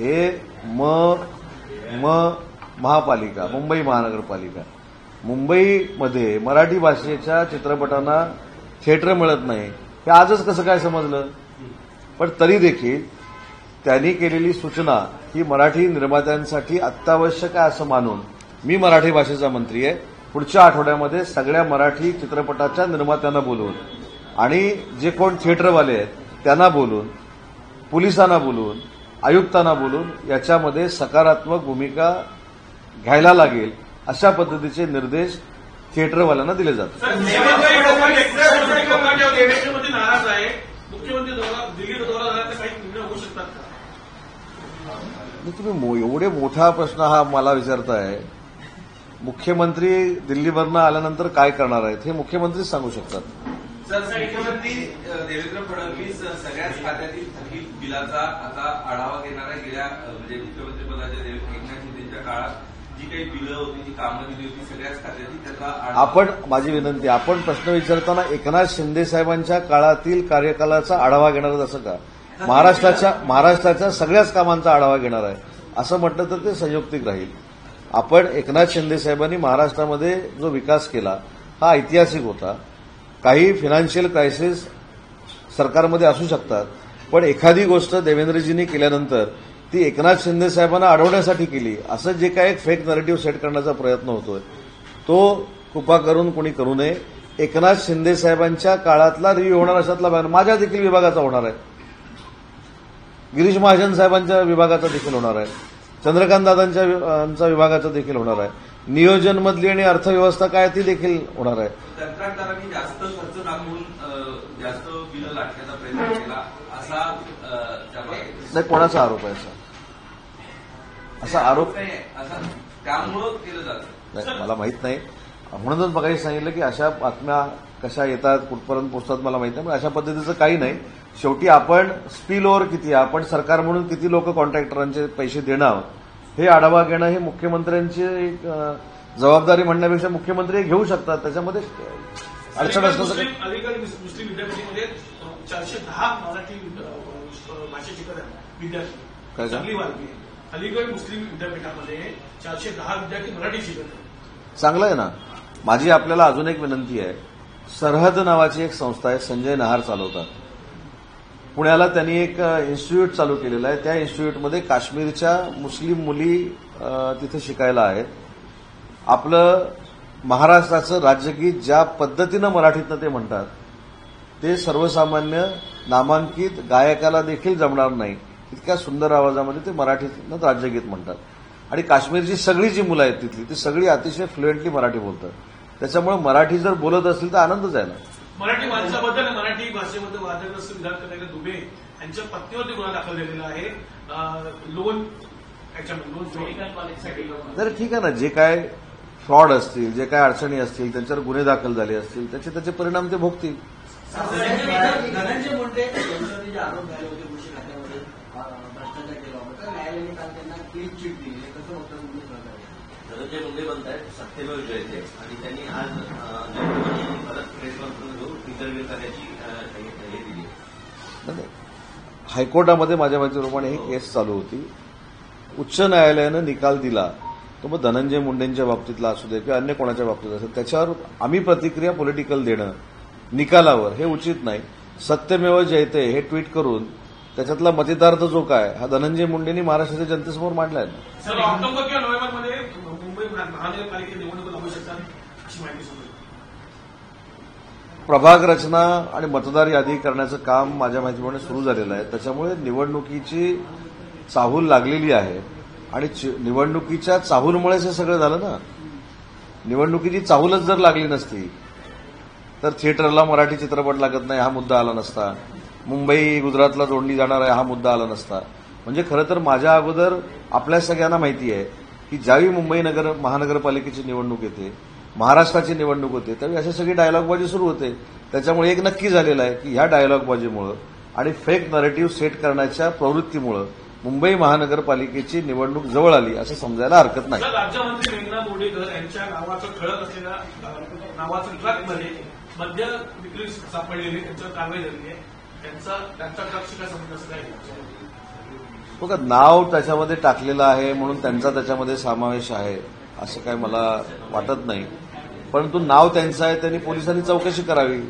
हे महापालिका, मुंबई महानगरपालिका, मुंबईमध्ये मराठी भाषेच्या चित्रपटांना थिएटर मिळत नाही हे आजच कसं काय समजलं. पण तरी देखील त्यांनी केलेली सूचना ही मराठी निर्मात्यांसाठी अत्यावश्यक आहे असं मानून मी मराठी भाषेचा मंत्री आहे. पुढच्या आठवड्यामध्ये सगळ्या मराठी चित्रपटाच्या निर्मात्यांना बोलवून आणि जे कोण थिएटरवाले आहेत त्यांना बोलून, पोलिसांना बोलून, आयुक्तांना बोलून याच्यामध्ये सकारात्मक भूमिका घ्यायला लागेल अशा पद्धतीचे निर्देश थिएटरवाल्यांना दिले जातात. तुम्ही एवढे मोठा प्रश्न हा मला विचारताय. मुख्यमंत्री दिल्लीवरनं आल्यानंतर काय करणार आहेत हे मुख्यमंत्रीच सांगू शकतात. सर, मुख्यमंत्री देवेंद्र फडणवीस सगळ्याच खात्यातील थकीत बिलाचा आता आढावा घेणार आहे. गेल्या म्हणजे मुख्यमंत्रीपदाच्या एकनाथ शिंदेच्या काळात जी काही बिलं होती, जी कामं दिली होती सगळ्याच खात्यातील त्याचा आपण, माझी विनंती, आपण प्रश्न विचारताना एकनाथ शिंदे साहेबांच्या काळातील कार्यकालाचा आढावा घेणार असं का? महाराष्ट्राच्या सगळ्याच कामांचा आढावा घेणार आहे असं म्हटलं तर ते संयुक्तिक राहील. आपण एकनाथ शिंदे साहेबांनी महाराष्ट्रामध्ये जो विकास केला हा ऐतिहासिक होता. काही फायनान्शियल क्रायसिस सरकारमध्ये असू शकतात, पण एखादी गोष्ट देवेंद्रजींनी केल्यानंतर ती एकनाथ शिंदे साहेबांना अडवण्यासाठी केली असं जे काही फेक नरेटिव्ह सेट करण्याचा प्रयत्न होतोय तो कृपा करून कोणी करू नये. एकनाथ शिंदे साहेबांच्या काळातला रिव्ह्यू होणार अशातला भाग माझ्या देखील विभागाचा होणार आहे, गिरीश महाजन साहेबांच्या विभागाचा देखील होणार आहे, चंद्रकांत दादांच्या विभागाचा देखील होणार आहे, नियोजन मधली आणि अर्थव्यवस्था काय ती देखील होणार आहे. कंत्राटदारांनी जास्त खर्च टाकून जास्त बिलं लाटण्याचा प्रयत्न केला असा नाही, कोणाचा आरोप आहे असा आरोप त्यामुळं केलं जातं. नाही, मला माहित नाही. म्हणूनच बघायला सांगितलं की अशा बातम्या कशा येतात, कुठपर्यंत पोहोचतात मला माहित नाही, पण अशा पद्धतीचं काही नाही. शेवटी आपण स्पिल ओव्हर किती, आपण सरकार म्हणून किती लोक कॉन्ट्रॅक्टरांचे पैसे देणार हे आढावा घेणं हे मुख्यमंत्र्यांची जबाबदारी म्हणण्यापेक्षा मुख्यमंत्री घेऊ शकतात. त्याच्यामध्ये अडचण असणं. अलीगड मुस्लिम विद्यापीठामध्ये 410 मराठी भाषा शिकत विद्यार्थी चांगली बातमी आहे. अलीगड मुस्लिम विद्यापीठामध्ये 410 विद्यार्थी मराठी शिकत आहेत. चांगलं आहे ना. माझी आपल्याला अजून एक विनंती आहे. सरहद नावाची एक संस्था आहे, संजय नहार चालवतात. पुण्याला त्यांनी एक इन्स्टिट्यूट चालू केलेलं आहे. त्या इन्स्टिट्यूटमध्ये काश्मीरच्या मुस्लिम मुली तिथे शिकायला आहेत. आपलं महाराष्ट्राचं राज्यगीत ज्या पद्धतीनं मराठीतनं ते म्हणतात ते सर्वसामान्य नामांकित गायकाला देखील जमणार नाही. इतक्या सुंदर आवाजामध्ये ते मराठीतनं राज्यगीत म्हणतात. आणि काश्मीरची सगळी जी मुलं आहेत तिथली ती सगळी अतिशय फ्लुएंटली मराठी बोलतात. त्याच्यामुळे मराठी जर बोलत असतील तर आनंदच आहे ना. मराठी माणसाबद्दल मराठी भाषेमध्ये वादग्रस्त विधान करणारे दुबे यांच्या पत्नीवरती गुन्हा दाखल झालेला आहे. लोन मेडिकल कॉलेजसाठी. तर ठीक आहे ना, जे काय फ्रॉड असतील, जे काय अडचणी असतील, त्यांच्यावर गुन्हे दाखल झाले असतील त्याचे परिणाम ते भोगतील. धनंजय मुंडे यांच्यावरती जे आरोप झाले होते कृषी खात्यामध्ये भ्रष्टाचार केला होता, तर न्यायालयाने काल त्यांना क्लीन चिट दिली. कसं होतं तुम्ही करताय? धनंजय मुंडे म्हणतायत सत्यमेव जयते आणि त्यांनी आज परत प्रेस कॉन्फरन्स घेऊन इंटरव्ह्यू करण्याची हे दिली. हायकोर्टामध्ये माझ्या माहितीप्रमाणे ही केस चालू होती. उच्च न्यायालयानं निकाल दिला तो मग धनंजय मुंडेंच्या बाबतीतला असू दे किंवा अन्य कोणाच्या बाबतीत असेल त्याच्यावर आम्ही प्रतिक्रिया पॉलिटिकल देणं निकालावर हे उचित नाही. सत्यमेव जयते हे ट्विट करून त्याच्यातला मतितार्थ जो काय हा धनंजय मुंडेंनी महाराष्ट्राच्या जनतेसमोर मांडलाय. सर, ऑक्टोबर किंवा नोव्हेंबरमध्ये मुंबई महानगरपालिकेत निवडणूक लागू शकतात अशी माहिती समजली. प्रभाग रचना आणि मतदार यादी करण्याचं काम माझ्या माहितीप्रमाणे सुरू झालेलं आहे. त्याच्यामुळे निवडणुकीची चाहूल लागलेली आहे आणि निवडणुकीच्या चाहूलमुळेच हे सगळं झालं ना. निवडणुकीची चाहूलच जर लागली नसती तर थिएटरला मराठी चित्रपट लागत नाही हा मुद्दा आला नसता. मुंबई गुजरातला जोडली जाणार आहे हा मुद्दा आला नसता. म्हणजे खरं तर माझ्या अगोदर आपल्या सगळ्यांना माहिती आहे की ज्यावेळी मुंबई महानगरपालिकेची निवडणूक येते, महाराष्ट्राची निवडणूक होते, त्यावेळी अशी सगळी डायलॉगबाजी सुरू होते. त्याच्यामुळे एक नक्की झालेलं आहे की ह्या डायलॉगबाजीमुळं आणि फेक नरेटिव्ह सेट करण्याच्या प्रवृत्तीमुळं मुंबई महानगरपालिकेची निवडणूक जवळ आली असं समजायला हरकत नाही. राज्यमंत्री मेघना बोर्डीकर यांच्या नावाचं ठळक असलेल्या नावाचं ट्रकमध्ये मद्य विक्री सापडलेली त्यांच्यावर कारवाई झालेली आहे. त्यांचा ट्रकशी काय संबंध असं काय? बघा, नाव त्याच्यामध्ये टाकलेलं आहे म्हणून त्यांचा त्याच्यामध्ये समावेश आहे असं काय मला वाटत नाही. परंतु नाव त्यांचं आहे, त्यांनी पोलिसांनी चौकशी करावी.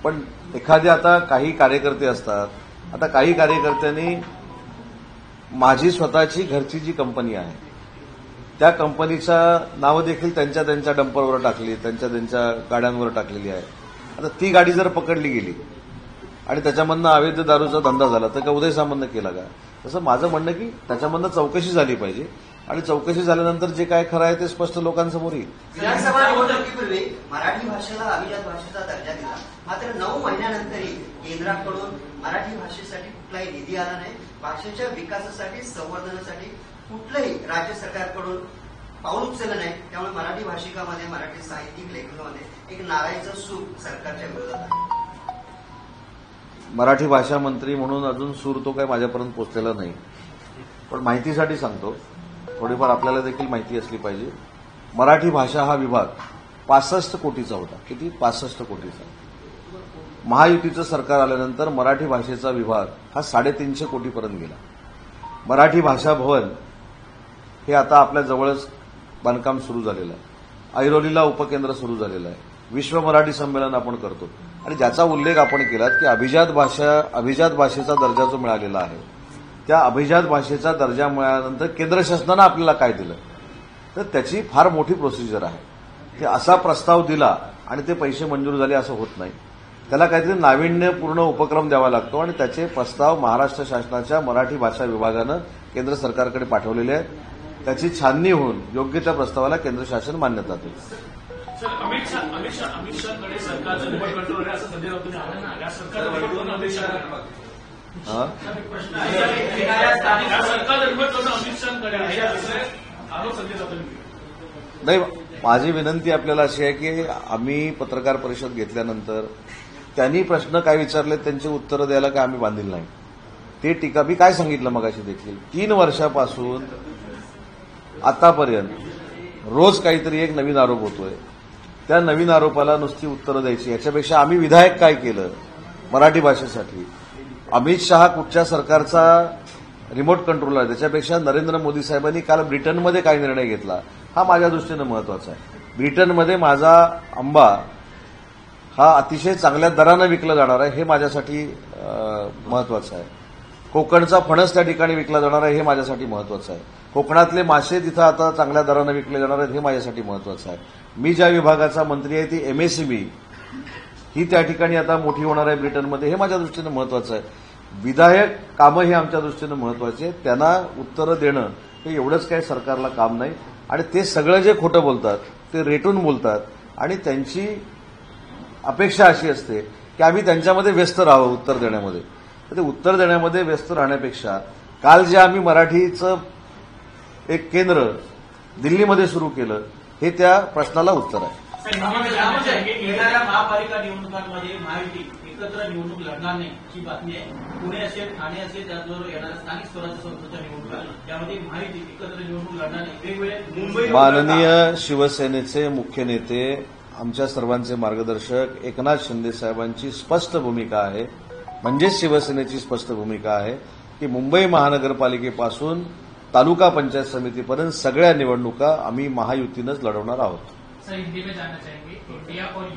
पण एखादे आता काही कार्यकर्ते असतात, आता काही कार्यकर्त्यांनी माझी स्वतःची घरची जी कंपनी आहे त्या कंपनीच्या नावं देखील त्यांच्या त्यांच्या डंपरवर टाकली, त्यांच्या त्यांच्या गाड्यांवर टाकलेली आहे. आता ती गाडी जर पकडली गेली आणि त्याच्यामधनं अवैध दारूचा धंदा झाला तर का उदय सामंतनं केला का? तसं माझं म्हणणं की त्याच्यामधनं चौकशी झाली पाहिजे आणि चौकशी झाल्यानंतर जे काय खरं आहे ते स्पष्ट लोकांसमोर येईल. विधानसभा निवडणुकीपूर्वी मराठी भाषेला अभिजात भाषेचा दर्जा दिला, मात्र 9 महिन्यानंतरही केंद्राकडून मराठी भाषेसाठी कुठलाही निधी आला नाही. भाषेच्या विकासासाठी, संवर्धनासाठी कुठलंही राज्य सरकारकडून पाऊल उचललं नाही. त्यामुळे मराठी भाषिकामध्ये, मराठी साहित्यिक लेखनामध्ये एक नाराजीचं सूर सरकारच्या विरोधात आहे. मराठी भाषा मंत्री म्हणून अजून सूर तो काही माझ्यापर्यंत पोहोचलेला नाही. पण माहितीसाठी सांगतो, थोडीफार आपल्याला देखील माहिती असली पाहिजे. मराठी भाषा हा विभाग 65 कोटीचा होता. किती? 65 कोटीचा. महायुतीचं सरकार आल्यानंतर मराठी भाषेचा विभाग हा 350 कोटीपर्यंत गेला. मराठी भाषा भवन हे आता आपल्या जवळच बांधकाम सुरू झालेलं आहे. ऐरोलीला उपकेंद्र सुरू झालेलं आहे. विश्व मराठी संमेलन आपण करतो आणि ज्याचा उल्लेख आपण केलात की अभिजात भाषेचा दर्जा जो मिळालेला आहे, त्या अभिजात भाषेचा दर्जा मिळाल्यानंतर केंद्र शासनानं आपल्याला काय दिलं तर त्याची फार मोठी प्रोसिजर आहे. ते असा प्रस्ताव दिला आणि ते पैसे मंजूर झाले असं होत नाही. त्याला काहीतरी नाविन्यपूर्ण उपक्रम द्यावा लागतो आणि त्याचे प्रस्ताव महाराष्ट्र शासनाच्या मराठी भाषा विभागानं केंद्र सरकारकडे पाठवलेले आहेत. त्याची छाननी होऊन योग्य त्या प्रस्तावाला केंद्र शासन मान्यता देईल. सर, अमित शहाकडे सरकारचं रिमोट कंट्रोल आहे असं संजय राऊतांनी आलं ना. या सरकारचं रिमोट कंट्रोल अमित शहाकडे अमित शहाकडे आहे असं आरोप संजय राऊतांनी केला. नाही, माझी विनंती आपल्याला अशी आहे की आम्ही पत्रकार परिषद घेतल्यानंतर त्यांनी प्रश्न काय विचारले त्यांची उत्तरं द्यायला काय आम्ही बांधील नाही. ते टीका मी काय सांगितलं मगाशी देखील, 3 वर्षापासून आतापर्यंत रोज काहीतरी एक नवीन आरोप होतोय. त्या नवीन आरोपाला नुसती उत्तरं द्यायची, याच्यापेक्षा आम्ही विधायक काय केलं मराठी भाषेसाठी, अमित शहा कुठच्या सरकारचा रिमोट कंट्रोल आहे त्याच्यापेक्षा नरेंद्र मोदी साहेबांनी काल ब्रिटनमध्ये काय निर्णय घेतला हा माझ्या दृष्टीनं महत्वाचा आहे. ब्रिटनमध्ये माझा आंबा हा अतिशय चांगल्या दरानं विकला जाणार आहे हे माझ्यासाठी महत्वाचं आहे. कोकणचा फणस त्या ठिकाणी विकला जाणार आहे हे माझ्यासाठी महत्वाचं आहे. कोकणातले मासे तिथं आता चांगल्या दरानं विकले जाणार आहेत हे माझ्यासाठी महत्वाचं आहे. मी ज्या विभागाचा मंत्री आहे ती एमएसएमई ही त्या ठिकाणी आता मोठी होणार आहे ब्रिटनमध्ये, हे माझ्या दृष्टीनं महत्वाचं आहे. विधायक कामं ही आमच्या दृष्टीनं महत्वाची आहेत. त्यांना उत्तरं देणं हे एवढंच काही सरकारला काम नाही. आणि ते सगळं जे खोटं बोलतात ते रेटून बोलतात आणि त्यांची अपेक्षा अशी असते की आम्ही त्यांच्यामध्ये व्यस्त राहावं उत्तर देण्यामध्ये. तर ते उत्तर देण्यामध्ये व्यस्त राहण्यापेक्षा काल जे आम्ही मराठीचं एक केंद्र दिल्लीमध्ये सुरू केलं हे त्या प्रश्नाला उत्तर आहे. येणाऱ्या महापालिका निवडणुकांमध्ये महायुती एकत्र निवडणूक लढणार नाही ही बातमी आहे. पुणे असेल, ठाणे असेल, त्याचबरोबर येणाऱ्या स्थानिक स्वराज्य संस्थेच्या निवडणुका यामध्ये महायुती एकत्र निवडणूक लढणार नाही. वेगवेगळे मुंबई माननीय शिवसेनेचे मुख्य नेते आमच्या सर्वांचे मार्गदर्शक एकनाथ शिंदे साहेबांची स्पष्ट भूमिका आहे, म्हणजेच शिवसेनेची स्पष्ट भूमिका आहे की मुंबई महानगरपालिकेपासून तालुका पंचायत समितीपर्यंत सगळ्या निवडणुका आम्ही महायुतीनंच लढवणार आहोत. सर, हिंदी में जानना चाहेंगे इंडिया और